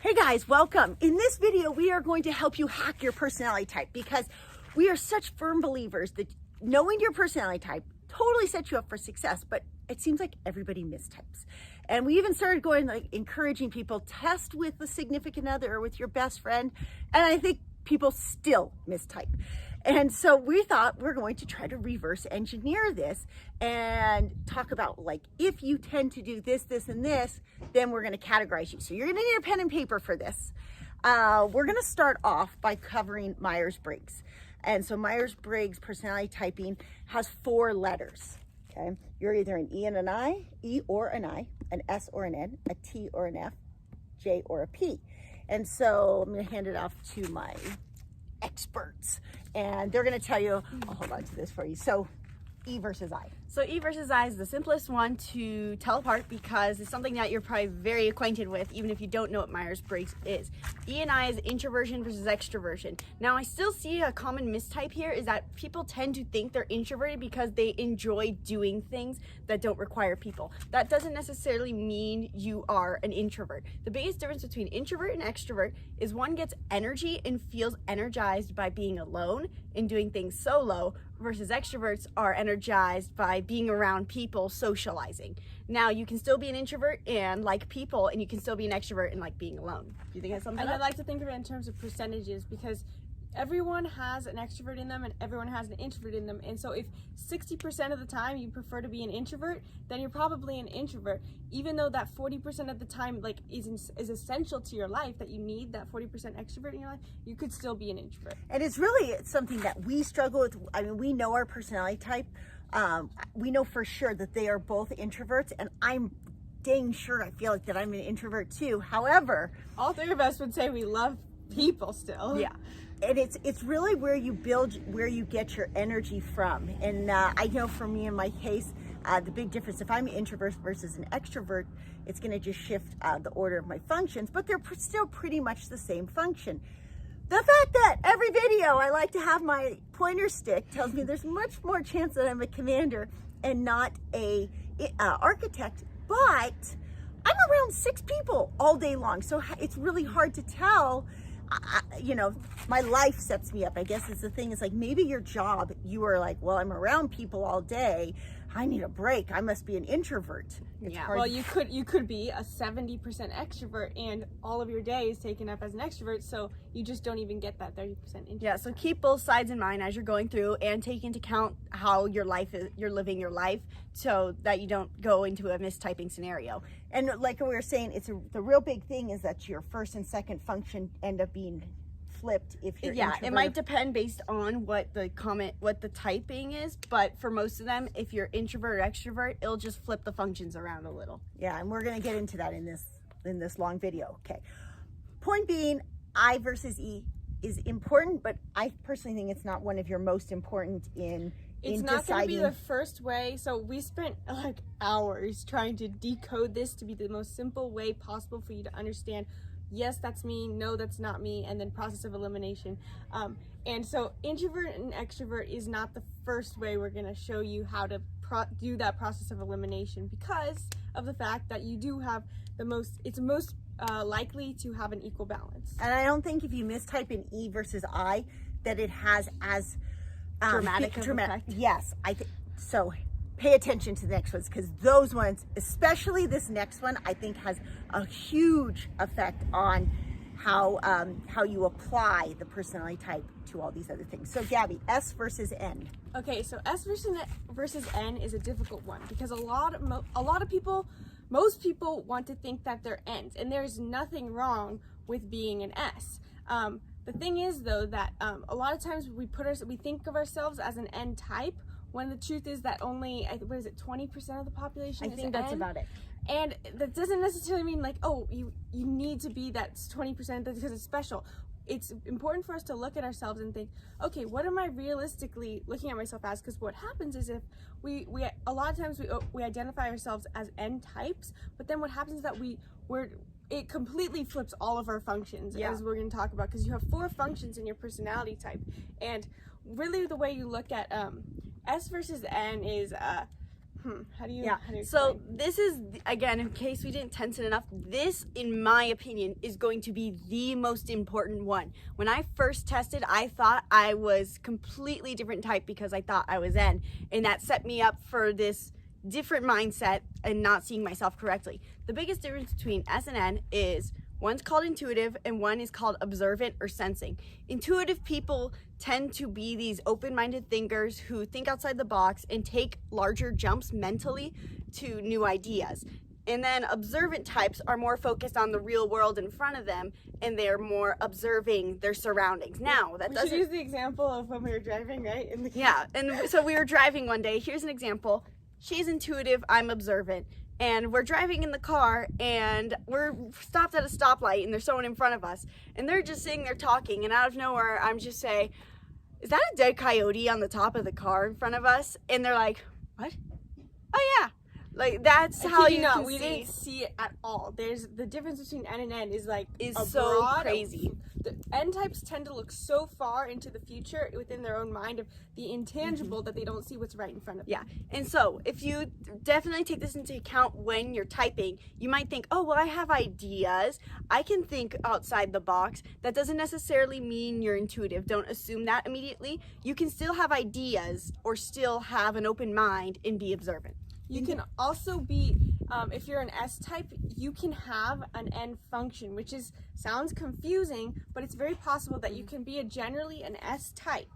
Hey guys, welcome. In this video, we are going to help you hack your personality type because we are such firm believers that knowing your personality type totally sets you up for success, but it seems like everybody mistypes. And we even started going like encouraging people, test with a significant other or with your best friend. And I think people still mistype. And so we thought we're going to try to reverse engineer this and talk about like, if you tend to do this, this, and this, then we're going to categorize you. So you're going to need a pen and paper for this. We're going to start off by covering Myers-Briggs. And so Myers-Briggs personality typing has 4 letters. Okay, you're either an E and an I, E or an I, an S or an N, a T or an F, J or a P. And so I'm going to hand it off to my experts and they're going to tell you, I'll hold on to this for you. So E versus I. So E versus I is the simplest one to tell apart because it's something that you're probably very acquainted with, even if you don't know what Myers-Briggs is. E and I is introversion versus extroversion. Now, I still see a common mistype here is that people tend to think they're introverted because they enjoy doing things that don't require people. That doesn't necessarily mean you are an introvert. The biggest difference between introvert and extrovert is one gets energy and feels energized by being alone and doing things solo, versus extroverts are energized by being around people, socializing. Now, you can still be an introvert and like people, and you can still be an extrovert and like being alone. Do you think that's something? And I like to think of it in terms of percentages because everyone has an extrovert in them and everyone has an introvert in them. And so if 60% of the time you prefer to be an introvert, then you're probably an introvert. Even though that 40% of the time like is essential to your life, that you need that 40% extrovert in your life, you could still be an introvert. And it's really something that we struggle with. I mean, we know our personality type. We know for sure that they are both introverts, and I'm dang sure I feel like that I'm an introvert too. However, all 3 of us would say we love people still. Yeah. And it's really where you build, where you get your energy from. And I know for me in my case, the big difference, if I'm an introvert versus an extrovert, it's going to just shift the order of my functions, but they're still pretty much the same function. The fact that every video I like to have my pointer stick tells me there's much more chance that I'm a commander and not a architect, but I'm around 6 people all day long. So it's really hard to tell. You know, my life sets me up. I guess it's the thing. It's like maybe your job, you are like, well, I'm around people all day. I need a break. I must be an introvert. It's Well, you could be a 70% extrovert and all of your day is taken up as an extrovert, so you just don't even get that 30% introvert. Yeah, so keep both sides in mind as you're going through and take into account how your life is, you're living your life, so that you don't go into a mistyping scenario. And like we were saying, the real big thing is that your first and second function end up being flipped if you're Yeah, introvert. it might depend based on what the typing is, but for most of them, if you're introvert or extrovert, it'll just flip the functions around a little. Yeah, and we're going to get into that in this long video. Okay. Point being, I versus E is important, but I personally think it's not one of your most important in It's not going to be the first way. So we spent like hours trying to decode this to be the most simple way possible for you to understand. Yes, that's me. No, that's not me. And then process of elimination. And so introvert and extrovert is not the first way we're going to show you how to do that process of elimination because of the fact that you do have it's most likely to have an equal balance. And I don't think if you mistype in E versus I, that it has as Dramatic effect. Yes, I think so. Pay attention to the next ones because those ones, especially this next one, I think has a huge effect on how you apply the personality type to all these other things. So Gabby, S versus N. Okay, so S versus N is a difficult one because most people want to think that they're N's, and there's nothing wrong with being an S. The thing is though that a lot of times we think of ourselves as an N type, when the truth is that only, what is it, 20% of the population is I think that's N? about it. And that doesn't necessarily mean like, oh, you need to be that 20% because it's special. It's important for us to look at ourselves and think, okay, what am I realistically looking at myself as? Because what happens is if we a lot of times we identify ourselves as N types, but then what happens is that it completely flips all of our functions, as we're going to talk about, because you have 4 functions in your personality type. And really the way you look at S versus N is How do you? Yeah. How do you So explain? this is, again, in case we didn't tense it enough, this, in my opinion, is going to be the most important one. When I first tested, I thought I was completely different type because I thought I was N, and that set me up for this different mindset and not seeing myself correctly. The biggest difference between S and N is one's called intuitive and one is called observant or sensing. Intuitive people tend to be these open-minded thinkers who think outside the box and take larger jumps mentally to new ideas. And then observant types are more focused on the real world in front of them, and they're more observing their surroundings. Now, that We doesn't... should use the example of when we were driving, right? In the Yeah, and so we were driving one day. Here's an example. She's intuitive, I'm observant. And we're driving in the car and we're stopped at a stoplight and there's someone in front of us. And they're just sitting there talking, and out of nowhere, I'm just saying, is that a dead coyote on the top of the car in front of us? And they're like, what? Oh yeah. Like, that's I how kid you not, can we see. didn't see it at all. There's the difference between N and N is like Is a so broad- crazy. The N types tend to look so far into the future within their own mind of the intangible that they don't see what's right in front of them. Yeah, and so if you definitely take this into account when you're typing, you might think, oh, well, I have ideas. I can think outside the box. That doesn't necessarily mean you're intuitive. Don't assume that immediately. You can still have ideas or still have an open mind and be observant. You can also be, if you're an S type, you can have an N function, which sounds confusing, but it's very possible that you can be generally an S type.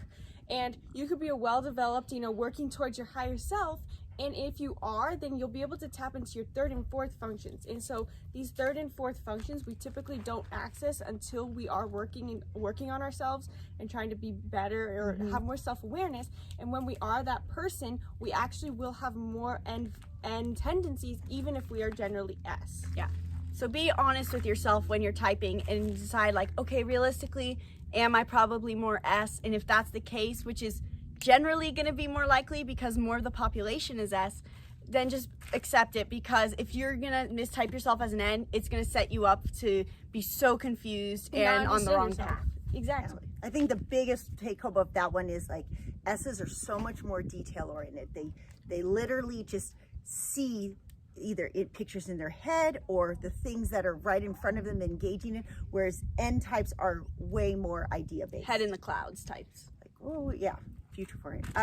And you could be a well-developed, working towards your higher self. And if you are, then you'll be able to tap into your third and fourth functions. And so these third and fourth functions, we typically don't access until we are working on ourselves and trying to be better or have more self-awareness. And when we are that person, we actually will have more N tendencies, even if we are generally S. Yeah. So be honest with yourself when you're typing and decide, like, okay, realistically, am I probably more S? And if that's the case, which is generally going to be more likely because more of the population is S, then just accept it, because if you're going to mistype yourself as an N, it's going to set you up to be so confused and on the wrong yourself. path. Exactly. I think the biggest take home of that one is like S's are so much more detail oriented. They literally just see either pictures in their head or the things that are right in front of them engaging in, whereas N types are way more idea based. Head in the clouds types. Like, oh yeah, future oriented.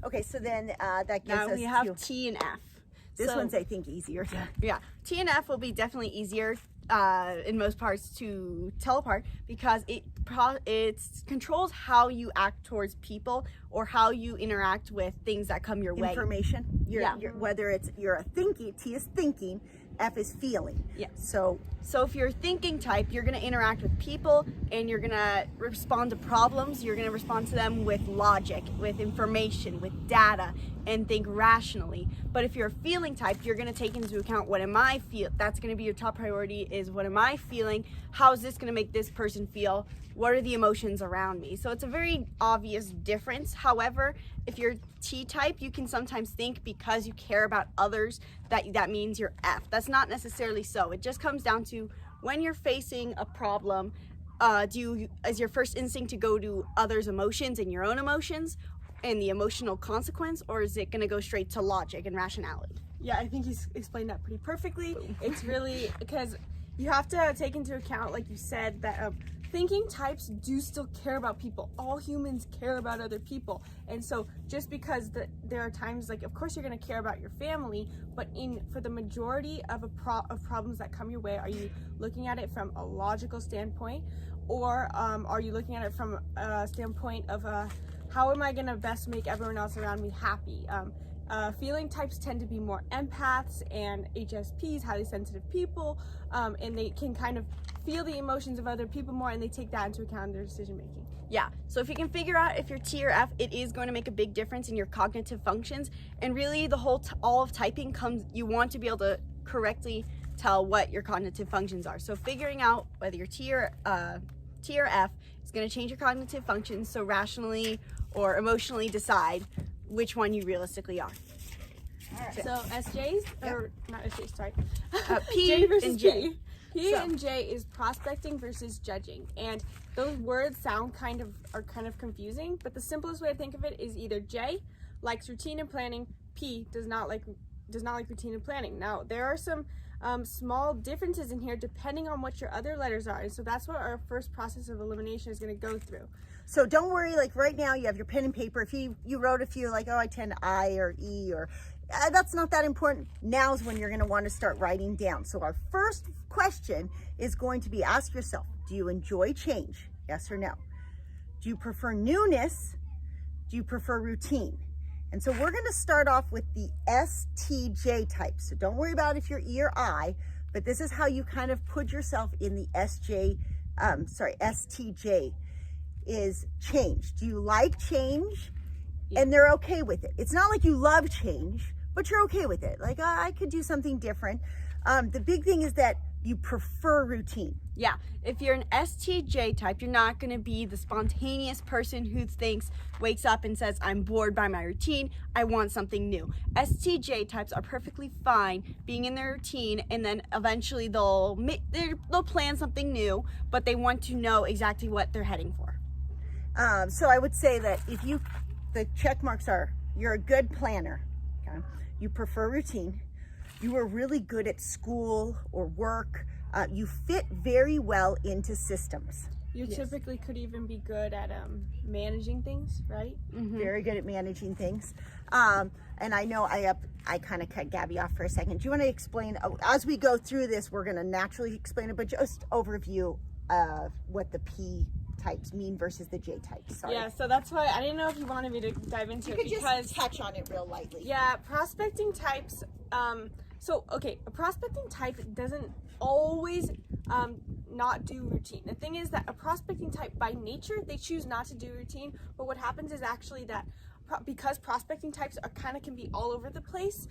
Okay, so then that gives Now us we have T and F. this So- one's I think easier to Yeah, T and F will be definitely easier in most parts to tell apart, because it controls how you act towards people or how you interact with things that come your way. information. Yeah. Whether you're a thinking, T is thinking, F is feeling. Yeah. So So if you're a thinking type, you're going to interact with people and you're going to respond to problems. You're going to respond to them with logic, with information, with data, and think rationally. But if you're a feeling type, you're going to take into account, what am I feel? That's going to be your top priority, is what am I feeling? How is this going to make this person feel? What are the emotions around me? So it's a very obvious difference. However, if you're T type, you can sometimes think because you care about others that means you're F. That's not necessarily so. It just comes down to when you're facing a problem, is your first instinct to go to others' emotions and your own emotions and the emotional consequence, or is it going to go straight to logic and rationality? Yeah, I think he's explained that pretty perfectly. It's really because you have to take into account, like you said, that thinking types do still care about people. All humans care about other people. And so just because there are times, like, of course you're going to care about your family, but for the majority of problems that come your way, are you looking at it from a logical standpoint, or are you looking at it from a standpoint of how am I going to best make everyone else around me happy? Feeling types tend to be more empaths and HSPs, highly sensitive people, and they can kind of feel the emotions of other people more, and they take that into account in their decision making. Yeah, so if you can figure out if you're T or F, it is going to make a big difference in your cognitive functions. And really all of typing you want to be able to correctly tell what your cognitive functions are. So figuring out whether you're T or F is going to change your cognitive functions, so rationally or emotionally decide which one you realistically are. So SJs, or not SJs, sorry. P J versus and J. P. P So- and J is prospecting versus judging, and those words are kind of confusing. But the simplest way to think of it is either J likes routine and planning, P does not like does not like routine and planning. Now, there are some small differences in here depending on what your other letters are. And so that's what our first process of elimination is going to go through. So don't worry, like right now you have your pen and paper. If you wrote a few like, oh, I tend I or E or that's not that important. Now's when you're going to want to start writing down. So our first question is going to be, ask yourself, do you enjoy change? Yes or no? Do you prefer newness? Do you prefer routine? And so we're going to start off with the STJ type. So don't worry about if you're E or I, but this is how you kind of put yourself in the STJ is change. Do you like change? And they're okay with it. It's not like you love change, but you're okay with it. Like, I could do something different. The big thing is that you prefer routine. Yeah, if you're an STJ type, you're not going to be the spontaneous person who wakes up and says, I'm bored by my routine, I want something new. STJ types are perfectly fine being in their routine, and then eventually they'll plan something new, but they want to know exactly what they're heading for. So I would say that the check marks are, you're a good planner, okay? You prefer routine, you are really good at school or work, you fit very well into systems. You typically could even be good at managing things, right? Mm-hmm. Very good at managing things. And I know I kind of cut Gabby off for a second. Do you want to explain, as we go through this, we're going to naturally explain it, but just overview of what the P types mean versus the J types. Sorry. Yeah, so that's why I didn't know if you wanted me to dive into it because just touch on it real lightly. Yeah, prospecting types. A prospecting type doesn't always not do routine. The thing is that a prospecting type by nature, they choose not to do routine, but what happens is actually that because prospecting types can be all over the place,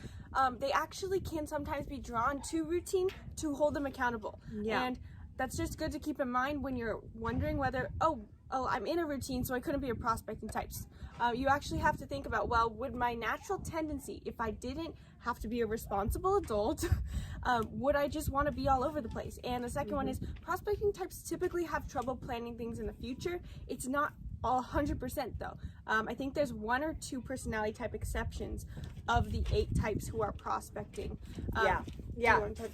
they actually can sometimes be drawn to routine to hold them accountable. Yeah. And that's just good to keep in mind when you're wondering whether, I'm in a routine, so I couldn't be a prospecting type. You actually have to think about, well, would my natural tendency, if I didn't have to be a responsible adult, would I just want to be all over the place? And the second one is prospecting types typically have trouble planning things in the future. It's not 100% though. I think there's 1 or 2 personality type exceptions of the 8 types who are prospecting. Yeah.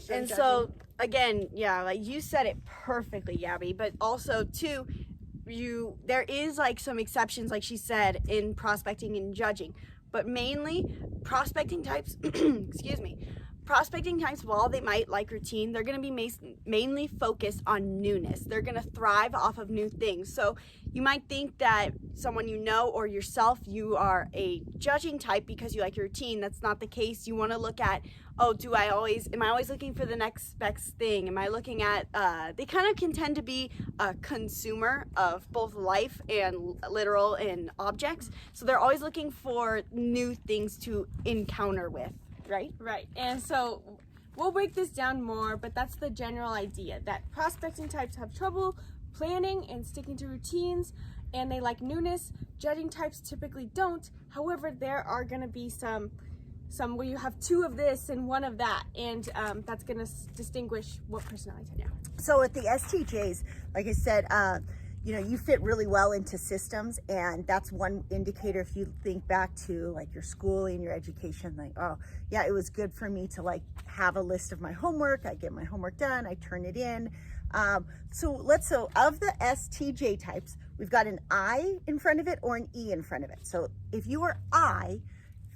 And so again, like you said it perfectly, Gabby, but also too, there is like some exceptions, like she said, in prospecting and judging, but mainly prospecting types, prospecting types, while they might like routine, they're going to be mainly focused on newness. They're going to thrive off of new things. So you might think that someone you know or yourself, you are a judging type because you like your routine. That's not the case. You want to look at, am I always looking for the next best thing? Am I looking at, they kind of can tend to be a consumer of both life and literal and objects. So they're always looking for new things to encounter with. Right. And so we'll break this down more, but that's the general idea, that prospecting types have trouble planning and sticking to routines, and they like newness. Judging types typically don't. However, there are going to be some where you have 2 of this and 1 of that, and that's going to distinguish what personality type. So with the STJs, like I said, you fit really well into systems, and that's one indicator. If you think back to like your schooling, your education, like, oh yeah, it was good for me to like have a list of my homework. I get my homework done, I turn it in. So of the STJ types, we've got an I in front of it or an E in front of it. So if you are I,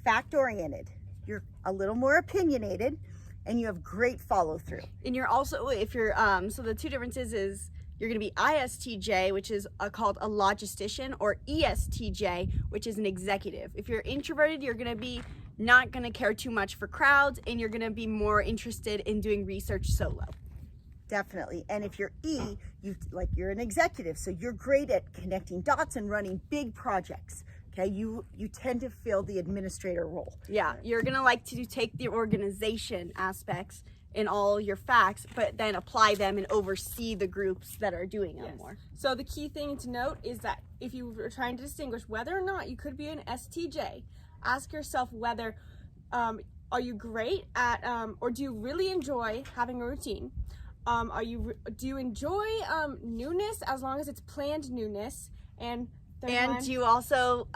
fact-oriented, you're a little more opinionated, and you have great follow-through. And you're also, if you're, so the 2 differences is, you're going to be ISTJ, which is called a logistician, or ESTJ, which is an executive. If you're introverted, you're going to be not going to care too much for crowds, and you're going to be more interested in doing research solo. Definitely. And if you're E, you're an executive, so you're great at connecting dots and running big projects. Okay, you tend to fill the administrator role. Yeah, you're going to like to take the organization aspects in all your facts, but then apply them and oversee the groups that are doing them more. So the key thing to note is that if you were trying to distinguish whether or not you could be an STJ, ask yourself whether are you great at or do you really enjoy having a routine? Do you enjoy newness as long as it's planned newness? And do you also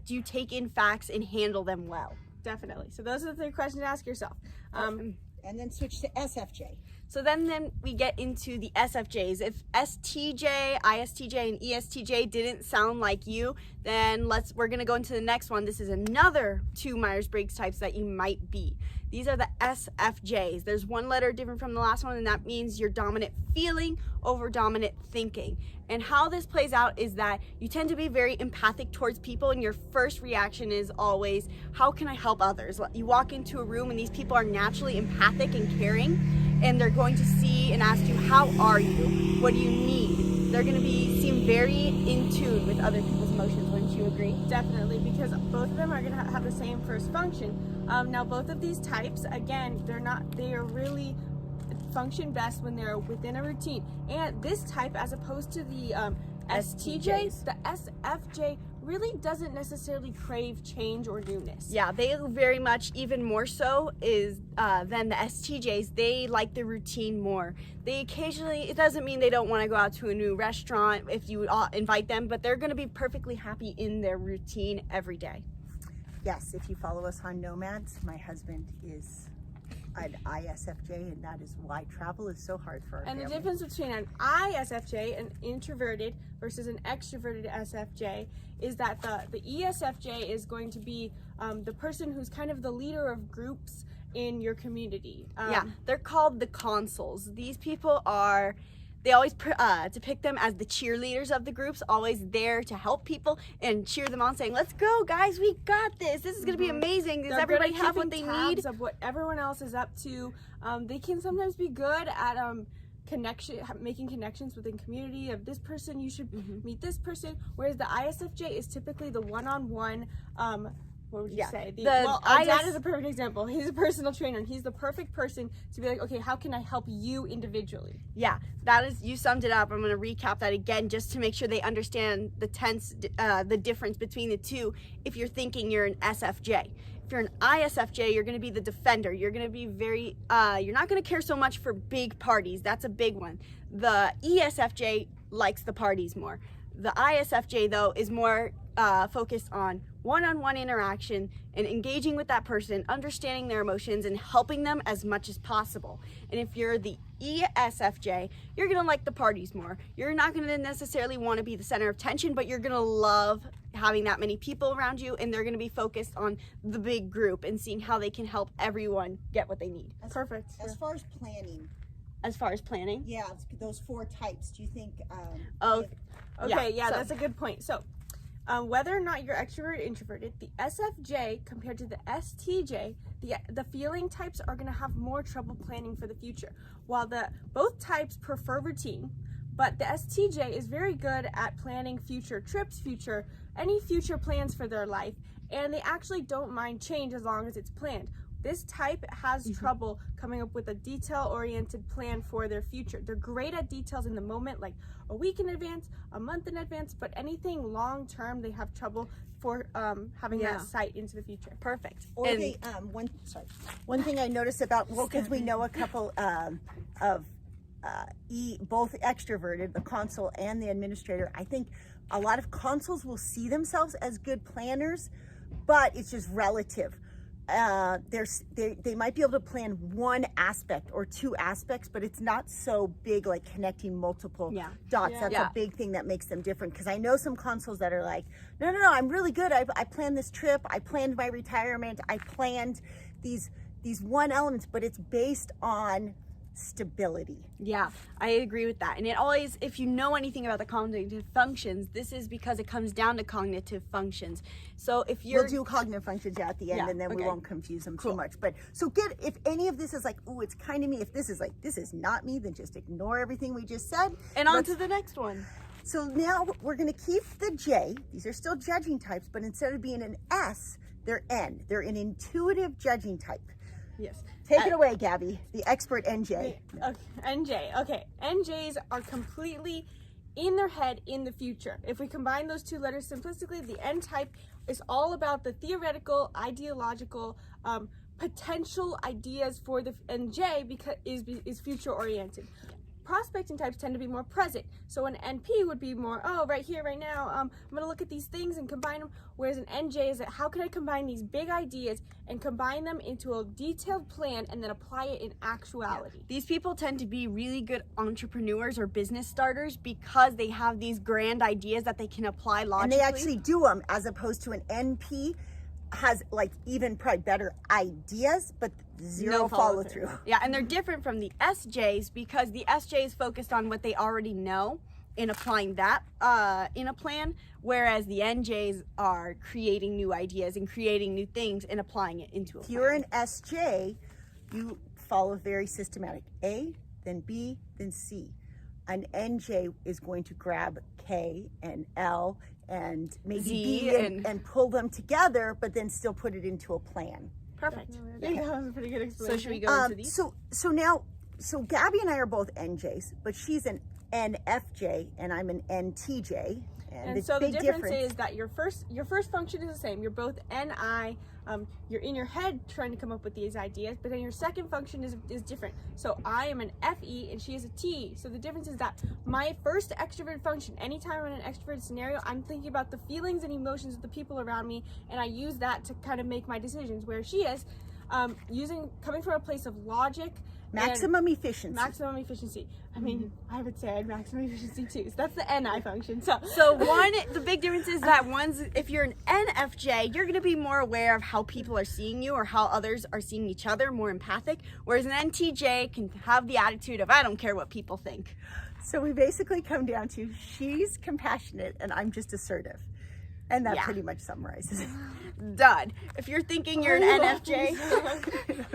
do you take in facts and handle them well? Definitely. So those are the 3 questions to ask yourself. And then switch to SFJ. So then we get into the SFJs. If STJ, ISTJ, and ESTJ didn't sound like you, then we're gonna go into the next one. This is another 2 Myers-Briggs types that you might be. These are the SFJs. There's 1 letter different from the last one, and that means your dominant feeling over dominant thinking. And how this plays out is that you tend to be very empathic towards people, and your first reaction is always, how can I help others? You walk into a room and these people are naturally empathic and caring, and they're going to see and ask you, how are you? What do you need? They're gonna seem very in tune with other people's emotions. Wouldn't you agree? Definitely, because both of them are going to have the same first function. Now, both of these types, again, they are really function best when they're within a routine. And this type, as opposed to the STJs, the SFJ really doesn't necessarily crave change or newness. Yeah, they very much, even more so than the STJs. They like the routine more. They occasionally, it doesn't mean they don't want to go out to a new restaurant if you invite them, but they're going to be perfectly happy in their routine every day. Yes, if you follow us on Nomads, my husband is an ISFJ, and that is why travel is so hard for our And family. the difference between an ISFJ, an introverted, versus an extroverted SFJ is that the ESFJ is going to be the person who's kind of the leader of groups in your community. Yeah, they're called the consuls. These people they always depict them as the cheerleaders of the groups, always there to help people and cheer them on, saying, let's go guys, we got this. This is going to be amazing. Does everybody have what they need? Of what everyone else is up to. They can sometimes be good at making connections within community of this person, you should meet this person, whereas the ISFJ is typically the one-on-one what would you say? Our dad is a perfect example. He's a personal trainer, and he's the perfect person to be like, okay, how can I help you individually? Yeah, you summed it up. I'm going to recap that again just to make sure they understand the difference between the two. If you're thinking you're an SFJ, if you're an ISFJ, you're going to be the defender. You're going to be very, you're not going to care so much for big parties. That's a big one. The ESFJ likes the parties more. The ISFJ, though, is more focused on one-on-one interaction and engaging with that person, understanding their emotions, and helping them as much as possible. And if you're the ESFJ, you're gonna like the parties more. You're not gonna necessarily want to be the center of attention, but you're gonna love having that many people around you, and they're gonna be focused on the big group and seeing how they can help everyone get what they need. Perfect. As far as planning, Yeah, those 4 types, do you think Okay, yeah, that's a good point. So whether or not you're extroverted or introverted, the SFJ compared to the STJ, the feeling types are going to have more trouble planning for the future. While both types prefer routine, but the STJ is very good at planning future trips, any future plans for their life, and they actually don't mind change as long as it's planned. This type has trouble coming up with a detail-oriented plan for their future. They're great at details in the moment, like a week in advance, a month in advance, but anything long-term, they have trouble for having that sight into the future. Perfect. Or one thing I noticed about, because we know a couple of both extroverted, the consul and the administrator, I think a lot of consuls will see themselves as good planners, but it's just relative. They might be able to plan one aspect or 2 aspects, but it's not so big, like connecting multiple dots. That's a big thing that makes them different. Because I know some consuls that are like, no, I'm really good. I planned this trip. I planned my retirement. I planned these 1 elements, but it's based on stability. Yeah, I agree with that. And it always, if you know anything about the cognitive functions, this is because it comes down to cognitive functions. So if you're... We'll do cognitive functions at the end, and then we won't confuse them too much. But so if any of this is like, oh, it's kind of me, if this is like, this is not me, then just ignore everything we just said. And on to the next one. So now we're going to keep the J. These are still judging types, but instead of being an S, they're N. They're an intuitive judging type. Yes. Take it away, Gabby, the expert NJ. Okay, NJ. Okay, NJs are completely in their head in the future. If we combine those 2 letters simplistically, the N type is all about the theoretical, ideological, potential ideas for the NJ because is future oriented. prospecting types tend to be more present. So an NP would be more, oh, right here, right now, I'm gonna look at these things and combine them. Whereas an NJ is that how can I combine these big ideas and combine them into a detailed plan and then apply it in actuality. These people tend to be really good entrepreneurs or business starters because they have these grand ideas that they can apply logically. And they actually do them, as opposed to an NP has like even probably better ideas, but zero follow through. Yeah, and they're different from the SJs because the SJs focused on what they already know in applying that in a plan, whereas the NJs are creating new ideas and creating new things and applying it into a plan. If you're an SJ, you follow very systematic. A, then B, then C. An NJ is going to grab K and L and maybe Z B and pull them together, but then still put it into a plan. Perfect. I think that was a pretty good explanation. So should we go into these? So Gabby and I are both NJs, but she's an Enfj and I'm an Intj. And so the difference is that your first function is the same. You're both NI. You're in your head trying to come up with these ideas, but then your second function is different. So I am an FE and she is a T. So the difference is that my first extrovert function, anytime I'm in an extrovert scenario, I'm thinking about the feelings and emotions of the people around me, and I use that to kind of make my decisions. Where she is coming from a place of logic. Maximum efficiency. Maximum efficiency. I mean, I would say I had maximum efficiency too. So that's the NI function. So the big difference is that if you're an NFJ, you're going to be more aware of how people are seeing you or how others are seeing each other, more empathic. Whereas an NTJ can have the attitude of, I don't care what people think. So we basically come down to she's compassionate and I'm just assertive. And that pretty much summarizes it. Done. If you're thinking you're an NFJ.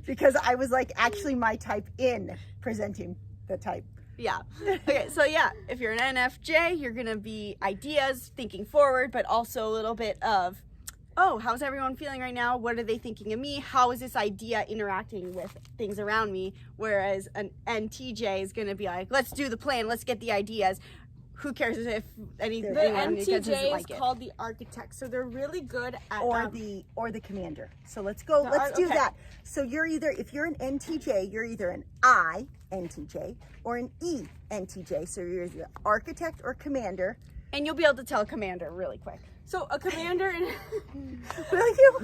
Because I was like actually my type in presenting the type. Yeah. Okay, so if you're an NFJ, you're going to be ideas, thinking forward, but also a little bit of, oh, how's everyone feeling right now? What are they thinking of me? How is this idea interacting with things around me? Whereas an NTJ is going to be like, let's do the plan, let's get the ideas. Who cares if anyone the MTJ like is called the architect, so they're really good at or the commander. So let's go. Let's do that. So if you're an NTJ, you're either an I NTJ or an E NTJ. So you're either architect or commander. And you'll be able to tell commander really quick. So a commander and Will you?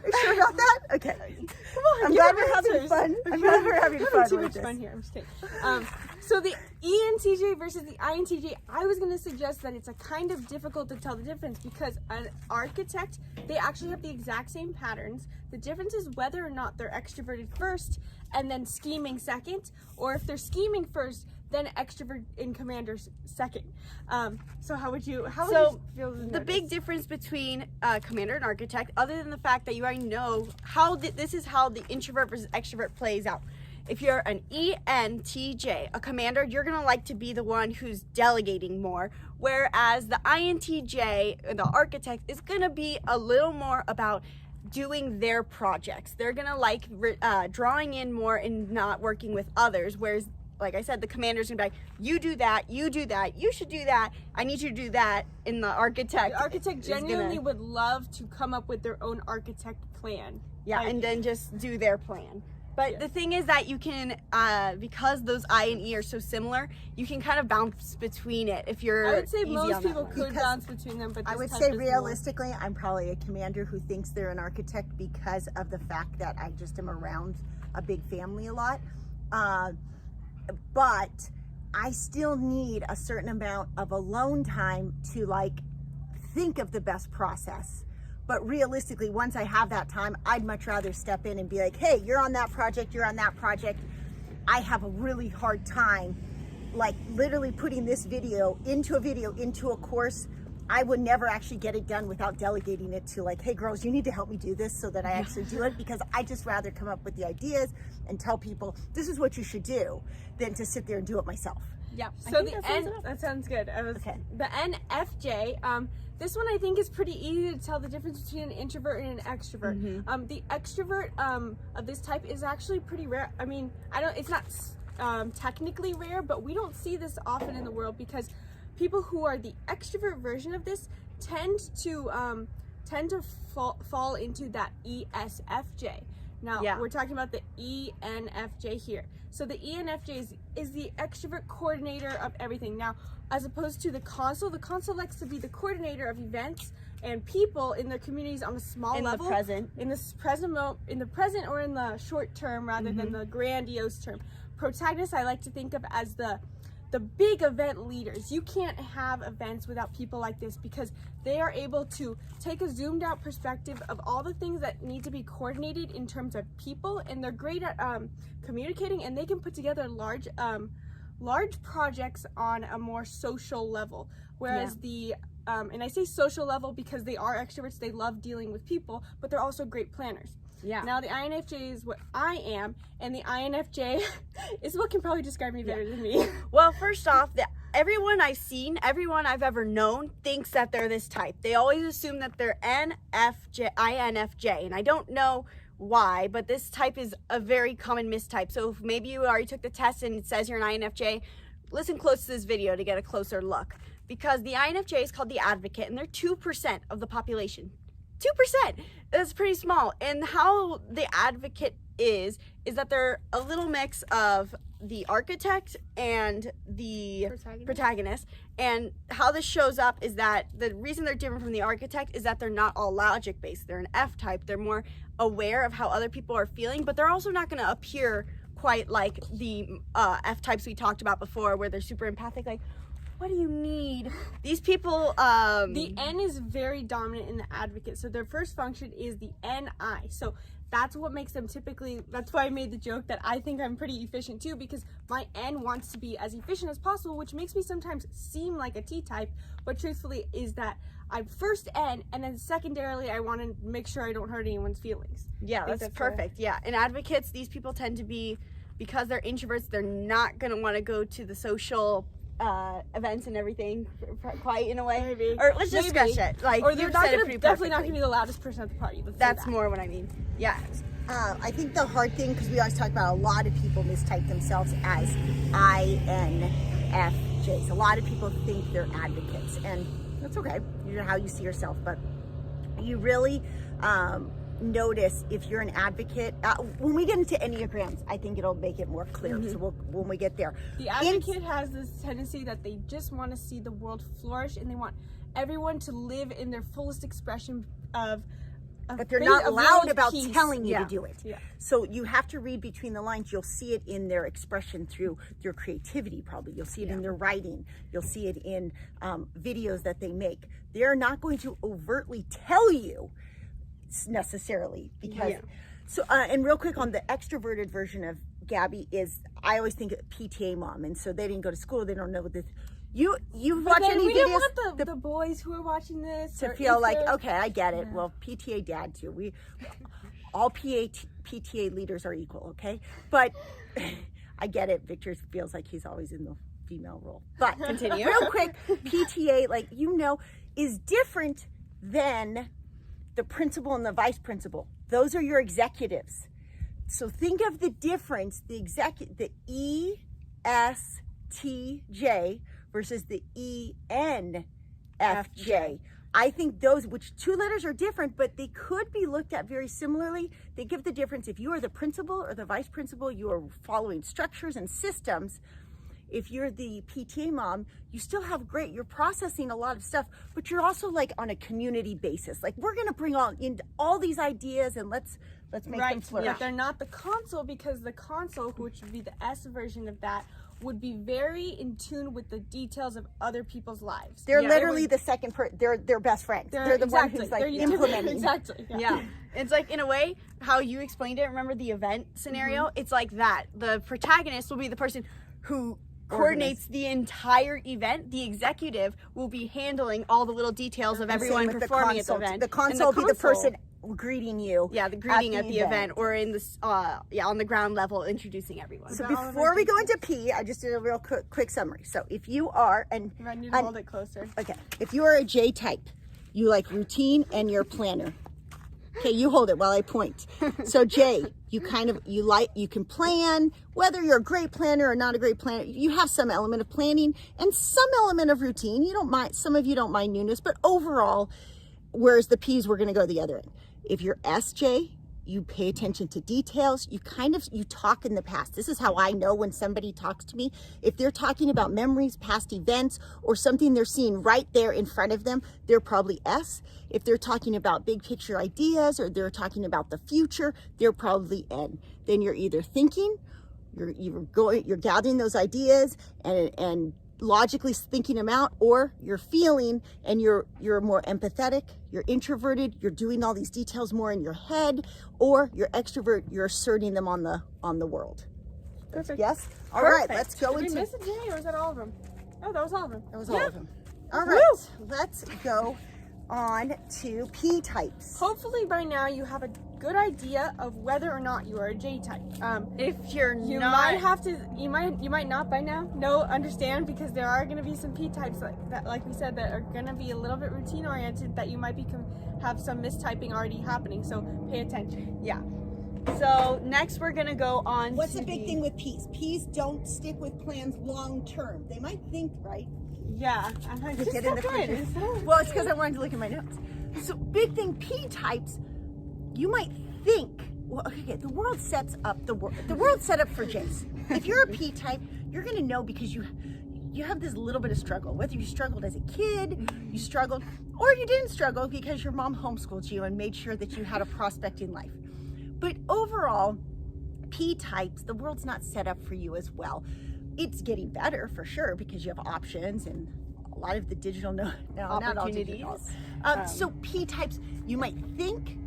Are you sure about that? Okay. Come on. I'm glad we're having fun. I'm glad we're having fun. Too much fun here. I'm just kidding. So the ENTJ versus the INTJ, I was going to suggest that it's a kind of difficult to tell the difference because an architect, they actually have the exact same patterns. The difference is whether or not they're extroverted first and then scheming second, or if they're scheming first, then extrovert in commanders second. So how would you feel the big difference between commander and architect, other than the fact that you already know this is how the introvert versus extrovert plays out. If you're an ENTJ, a commander, you're going to like to be the one who's delegating more, whereas the INTJ, the architect, is going to be a little more about doing their projects. They're going to like drawing in more and not working with others, whereas, like I said, the commander's going to be like, you do that, you should do that, I need you to do that. In the architect genuinely would love to come up with their own architect plan. Yeah, and then just do their plan. But the thing is that you can, because those I and E are so similar, you can kind of bounce between it if you're I would say easy most on people that could bounce between them, but I would say realistically, I'm probably a commander who thinks they're an architect because of the fact that I just am around a big family a lot. But I still need a certain amount of alone time to like think of the best process. But realistically, once I have that time, I'd much rather step in and be like, hey, you're on that project, you're on that project. I have a really hard time, like literally putting this video into a course. I would never actually get it done without delegating it to like, hey girls, you need to help me do this so that I actually do it, because I just rather come up with the ideas and tell people this is what you should do than to sit there and do it myself. Yeah. So that sounds good. The NFJ, this one I think is pretty easy to tell the difference between an introvert and an extrovert. Mm-hmm. The extrovert of this type is actually pretty rare. I mean, it's not technically rare, but we don't see this often in the world because people who are the extrovert version of this tend to fall into that ESFJ. Now, Yeah. we're talking about the ENFJ here. So the ENFJ is the extrovert coordinator of everything. Now, as opposed to the console likes to be the coordinator of events and people in their communities on a small In the level. present. In the present or in the short term rather than the grandiose term. Protagonists I like to think of as the big event leaders. You can't have events without people like this because they are able to take a zoomed out perspective of all the things that need to be coordinated in terms of people, and they're great at communicating, and they can put together large projects on a more social level. Whereas and I say social level because they are extroverts, they love dealing with people, but they're also great planners. Yeah. Now the INFJ is what I am, and the INFJ is what can probably describe me better than me. Well, first off, everyone I've seen, everyone I've ever known thinks that they're this type. They always assume that they're INFJ, and I don't know why, but this type is a very common mistype. So if maybe you already took the test and it says you're an INFJ, listen close to this video to get a closer look. Because the INFJ is called the advocate, and they're 2% of the population. 2%. That's pretty small. And how the advocate is that they're a little mix of the architect and the protagonist. And how this shows up is that the reason they're different from the architect is that they're not all logic based. They're an F type. They're more aware of how other people are feeling, but they're also not going to appear quite like the F types we talked about before, where they're super empathic, like, what do you need? These people, the N is very dominant in the advocate. So their first function is the NI. So that's what makes them that's why I made the joke that I think I'm pretty efficient too, because my N wants to be as efficient as possible, which makes me sometimes seem like a T type, but truthfully is that I'm first N, and then secondarily I want to make sure I don't hurt anyone's feelings. Yeah, that's perfect. Yeah, and advocates, these people tend to be, because they're introverts, they're not going to want to go to the social events and everything quite in a way. Maybe. Or let's just scratch it. Like, or they're definitely not perfectly. going to be the loudest person at the party. That's more what I mean. Yeah. I think the hard thing, because we always talk about a lot of people mistype themselves as INFJs. A lot of people think they're advocates, and that's okay. You know how you see yourself, but you really notice if you're an advocate. When we get into Enneagrams, I think it'll make it more clear. So when we get there. The advocate has this tendency that they just want to see the world flourish, and they want everyone to live in their fullest expression of but they're not loud about peace. telling you to do it. Yeah. So you have to read between the lines. You'll see it in their expression through their creativity, probably. You'll see it in their writing. You'll see it in videos that they make. They're not going to overtly tell you necessarily, because so and real quick on the extroverted version of Gabby is, I always think PTA mom, and so they didn't go to school, they don't know what this. You watch any we videos? don't want the boys who are watching this to feel like, okay, I get it. Well, PTA dad too. We all PTA leaders are equal, okay? But I get it. Victor feels like he's always in the female role. But continue. Real quick, PTA, like, is different than the principal and the vice principal. Those are your executives. So think of the difference, the ESTJ versus the ENFJ. I think those, which two letters are different, but they could be looked at very similarly. They give the difference. If you are the principal or the vice principal, you are following structures and systems. If you're the PTA mom, you still have you're processing a lot of stuff, but you're also like on a community basis. Like, we're gonna bring all these ideas and let's make them flourish. But they're not the console, because the console, which would be the S version of that, would be very in tune with the details of other people's lives. They're literally the second they're best friends. They're the one who's like implementing. Exactly. Yeah. It's like, in a way, how you explained it, remember the event scenario? It's like that. The protagonist will be the person who coordinates the entire event. The executive will be handling all the little details of everyone performing at the event. The console will be the person greeting you. Yeah, the greeting at the event, or in this, on the ground level, introducing everyone. So before we go into P, I just did a real quick summary. So if you are, I need to hold it closer. Okay, if you are a J type, you like routine and you're a planner. Okay, you hold it while I point. So J, you can plan, whether you're a great planner or not a great planner. You have some element of planning and some element of routine. You don't mind, some of you don't mind newness, but overall, whereas the P's, we're going to go the other end. If you're SJ, you pay attention to details, you talk in the past. This is how I know when somebody talks to me. If they're talking about memories, past events, or something they're seeing right there in front of them, they're probably S. If they're talking about big picture ideas or they're talking about the future, they're probably N. Then you're either thinking, you're gathering those ideas and logically thinking them out, or you're feeling and you're more empathetic, you're introverted, you're doing all these details more in your head, or you're extrovert, you're asserting them on the world. Perfect. Yes? All right, Perfect. let's go Did into... we miss a J, or was that all of them? Oh, that was all of them. That was all of them. All right, let's go on to P types. Hopefully by now you have a good idea of whether or not you are a J type. If you're You not, might have to, you might not by now understand, because there are going to be some P types like we said, that are going to be a little bit routine oriented, that you might have some mistyping already happening, so pay attention. yeah. So next we're gonna go on. What's to the big thing with P's? P's don't stick with plans long term. They might think, right? Yeah, I'm like, To just get in the so good. future. It's so Well, it's because I wanted to look at my notes. So big thing, P types, you might think, well, okay, the world sets up the world's set up for J's. If you're a P type, you're gonna know because you have this little bit of struggle. Whether you struggled as a kid, you struggled, or you didn't struggle because your mom homeschooled you and made sure that you had a prospecting life. But overall, P types, the world's not set up for you as well. It's getting better for sure because you have options and a lot of the digital Opportunities. So P types, you might think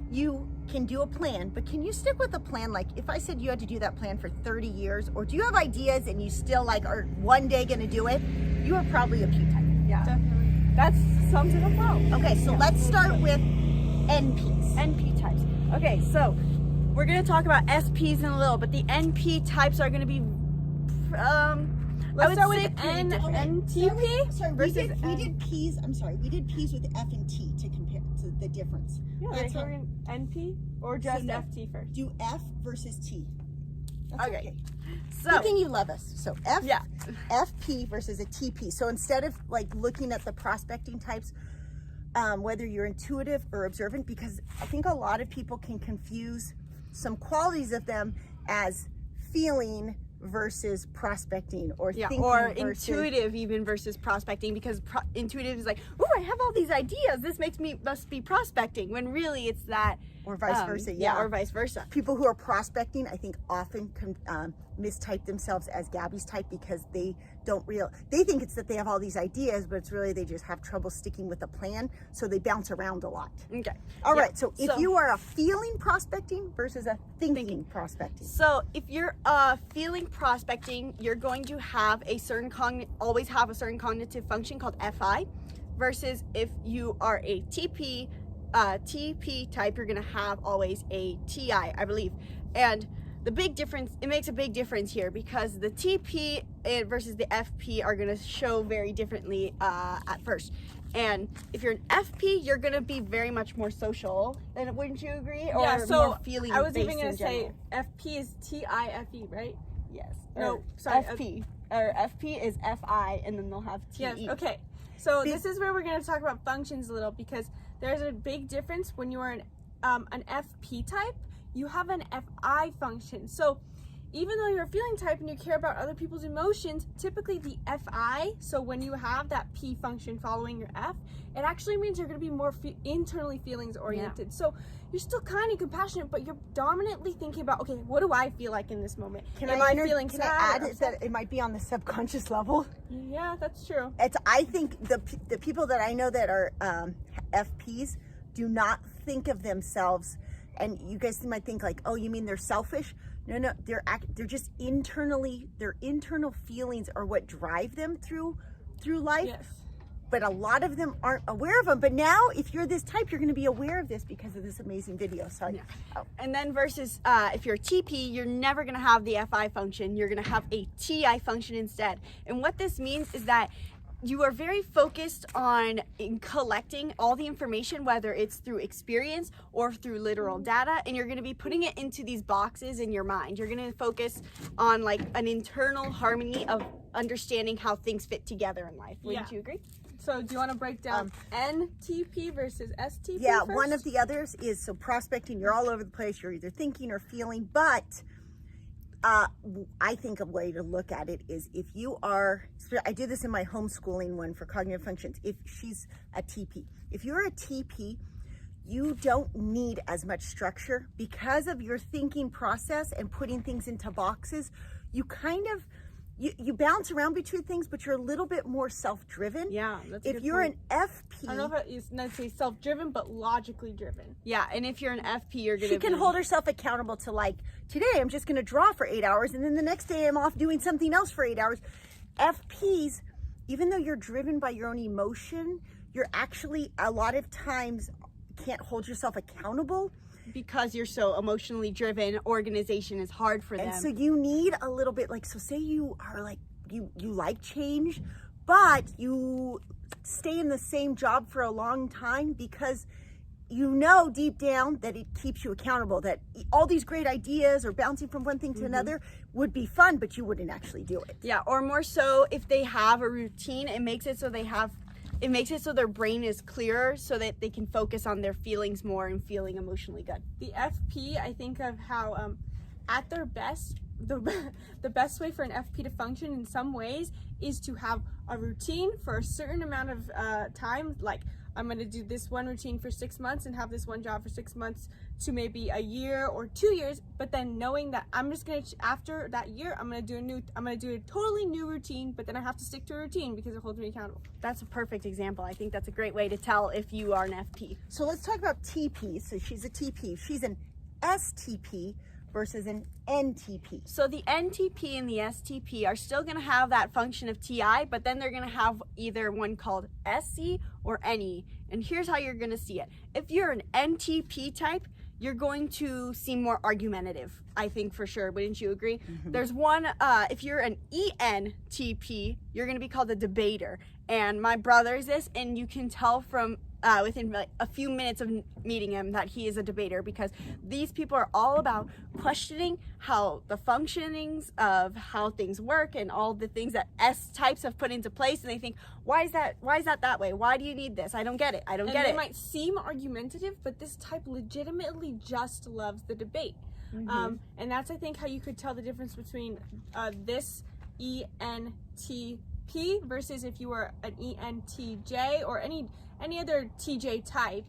you can do a plan, but can you stick with a plan? Like if I said you had to do that plan for 30 years, or do you have ideas and you still are one day gonna do it? You are probably a P type. Yeah, definitely. that sums it up well. Okay, so let's start with NPs. NP types. Okay, so we're gonna talk about SPs in a little, but the NP types are gonna be Let's start with pretty different. NTP Sorry, versus we did P's. I'm sorry, we did P's with F and T to compare to the difference. Yeah, That's so what- we're in NP or just no. FT first. Do F versus T. That's Okay. Good So thing you love us. So F, yeah, FP versus a TP. So instead of looking at the prospecting types, whether you're intuitive or observant, because I think a lot of people can confuse some qualities of them as feeling versus prospecting, or thinking or versus intuitive even versus prospecting, because intuitive is like, oh, I have all these ideas, this must be prospecting, when really it's that, or vice versa. or vice versa. People who are prospecting, I think, often mistype themselves as Gabby's type because they think it's that they have all these ideas, but it's really they just have trouble sticking with a plan, so they bounce around a lot. Okay. All right, so if you are a feeling prospecting versus a thinking prospecting. So if you're feeling prospecting, you're going to have a certain always have a certain cognitive function called FI, versus if you are a TP type, you're gonna have always a TI, I believe. And the big difference, it makes a big difference here, because the TP versus the FP are gonna show very differently at first. And if you're an FP, you're gonna be very much more social, then wouldn't you agree? Or Yeah, so more feeling I was based even gonna in say general? FP is TIFE, right? Yes. No, Or sorry, FP. Or FP is FI, and then they'll have TE. Yes, okay. So this is where we're going to talk about functions a little, because there's a big difference when you are an FP type, you have an FI function. So even though you're a feeling type and you care about other people's emotions, typically the FI, so when you have that P function following your F, it actually means you're going to be more internally feelings oriented. Yeah. So you're still kind and compassionate, but you're dominantly thinking about, okay, what do I feel like in this moment? Can I add that it might be on the subconscious level? Yeah, that's true. I think the people that I know that are FPs do not think of themselves, and you guys might think like, oh, you mean they're selfish? No, they're just internally, their internal feelings are what drive them through life. Yes. But a lot of them aren't aware of them. But now, if you're this type, you're going to be aware of this because of this amazing video. So, And then versus if you're a TP, you're never going to have the FI function. You're going to have a TI function instead. And what this means is that you are very focused on collecting all the information, whether it's through experience or through literal data, and you're going to be putting it into these boxes in your mind. You're going to focus on like an internal harmony of understanding how things fit together in life. Wouldn't Yeah. you agree? So do you want to break down NTP versus STP? Yeah, first? one of the others is, so prospecting, you're all over the place, you're either thinking or feeling, but I think a way to look at it is if you are, I did this in my homeschooling one for cognitive functions, if she's a TP. If you're a TP, you don't need as much structure because of your thinking process and putting things into boxes. You kind of, you bounce around between things, but you're a little bit more self-driven. Yeah, that's a If good you're point. an FP, I don't know if it's necessarily self-driven, but logically driven. Yeah, and if you're an FP, you're gonna she can hold herself accountable to, like, today I'm just going to draw for 8 hours, and then the next day I'm off doing something else for 8 hours. FPs, even though you're driven by your own emotion, you're actually a lot of times can't hold yourself accountable. because you're so emotionally driven. Organization is hard for them. And so you need a little bit, like, so say you are like, you like change, but you stay in the same job for a long time because you know deep down that it keeps you accountable, that all these great ideas or bouncing from one thing to another would be fun, but you wouldn't actually do it. Yeah, or more so if they have a routine, it makes it so their brain is clearer so that they can focus on their feelings more and feeling emotionally good. The FP, I think of how at their best, the best way for an FP to function in some ways is to have a routine for a certain amount of time. Like, I'm going to do this one routine for 6 months and have this one job for 6 months to maybe a year or 2 years, but then knowing that I'm just going to, after that year, I'm going to do a totally new routine, but then I have to stick to a routine because it holds me accountable. That's a perfect example. I think that's a great way to tell if you are an FP. So let's talk about TP. So she's a TP. She's an STP versus an NTP. So the NTP and the STP are still going to have that function of TI, but then they're going to have either one called SC or NE. And here's how you're going to see it. If you're an NTP type, you're going to seem more argumentative, I think, for sure. Wouldn't you agree? There's one, if you're an ENTP, you're going to be called a debater. And my brother is this, and you can tell from within like a few minutes of meeting him that he is a debater, because these people are all about questioning how the functionings of how things work and all the things that S types have put into place, and they think, why is that that way? Why do you need this? I don't get it. And they might seem argumentative, but this type legitimately just loves the debate. And that's, I think, how you could tell the difference between this ENTP versus if you were an ENTJ or any other TJ type.